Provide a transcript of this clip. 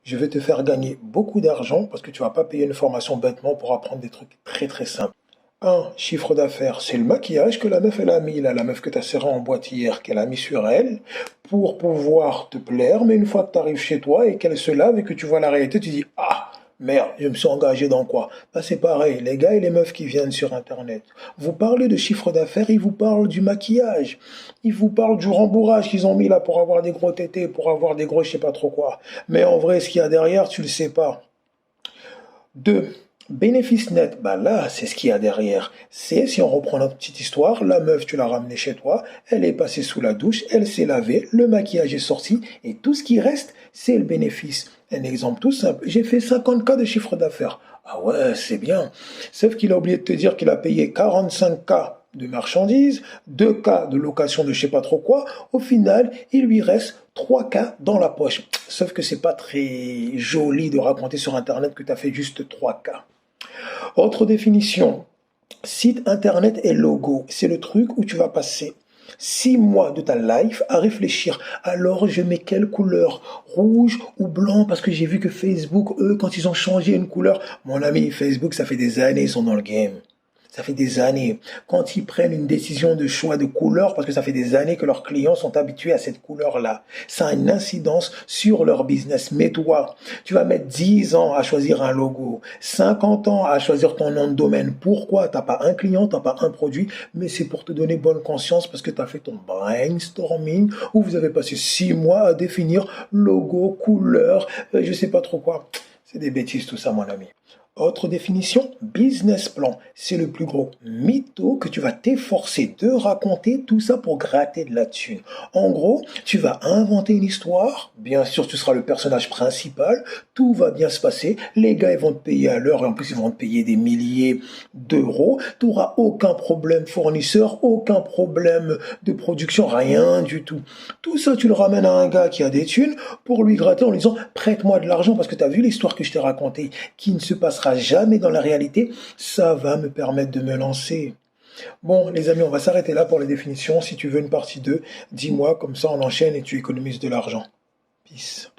Je vais te faire gagner beaucoup d'argent parce que tu vas pas payer une formation bêtement pour apprendre des trucs très très simples. Un chiffre d'affaires, c'est le maquillage que la meuf elle a mis là, la meuf que tu as serré en boîte hier, qu'elle a mis sur elle pour pouvoir te plaire, mais une fois que tu arrives chez toi et qu'elle se lave et que tu vois la réalité, tu dis ah merde, je me suis engagé dans quoi? Bah, c'est pareil, les gars et les meufs qui viennent sur internet. Vous parlez de chiffre d'affaires, ils vous parlent du maquillage, ils vous parlent du rembourrage qu'ils ont mis là pour avoir des gros tétés, pour avoir des gros je sais pas trop quoi. Mais en vrai, ce qu'il y a derrière, tu le sais pas. Deux, bénéfice net, bah là, c'est ce qu'il y a derrière. C'est, si on reprend notre petite histoire, la meuf, tu l'as ramenée chez toi, elle est passée sous la douche, elle s'est lavée, le maquillage est sorti, et tout ce qui reste, c'est le bénéfice. Un exemple tout simple, j'ai fait 50K de chiffre d'affaires. Ah ouais, c'est bien. Sauf qu'il a oublié de te dire qu'il a payé 45K de marchandises, 2K de location de je sais pas trop quoi. Au final, il lui reste 3K dans la poche. Sauf que c'est pas très joli de raconter sur Internet que tu as fait juste 3K. Autre définition, site Internet et logo. C'est le truc où tu vas passer 6 mois de ta life à réfléchir. Alors, je mets quelle couleur? Rouge ou blanc? Parce que j'ai vu que Facebook, eux, quand ils ont changé une couleur, mon ami, Facebook, ça fait des années, ils sont dans le game. Ça fait des années. Quand ils prennent une décision de choix de couleur, parce que ça fait des années que leurs clients sont habitués à cette couleur-là, ça a une incidence sur leur business. Mais toi, tu vas mettre 10 ans à choisir un logo, 50 ans à choisir ton nom de domaine. Pourquoi? T'as pas un client, t'as pas un produit, mais c'est pour te donner bonne conscience parce que tu as fait ton brainstorming où vous avez passé 6 mois à définir logo, couleur, je sais pas trop quoi. C'est des bêtises tout ça, mon ami. Autre définition, business plan. C'est le plus gros mytho que tu vas t'efforcer de raconter, tout ça pour gratter de la thune. En gros, tu vas inventer une histoire, bien sûr tu seras le personnage principal, tout va bien se passer, les gars ils vont te payer à l'heure et en plus ils vont te payer des milliers d'euros, tu n'auras aucun problème fournisseur, aucun problème de production, rien du tout. Tout ça tu le ramènes à un gars qui a des thunes pour lui gratter en lui disant prête-moi de l'argent parce que tu as vu l'histoire que je t'ai racontée qui ne se passera jamais dans la réalité, ça va me permettre de me lancer. Bon, les amis, on va s'arrêter là pour les définitions. Si tu veux une partie 2, dis-moi, comme ça on enchaîne et tu économises de l'argent. Peace.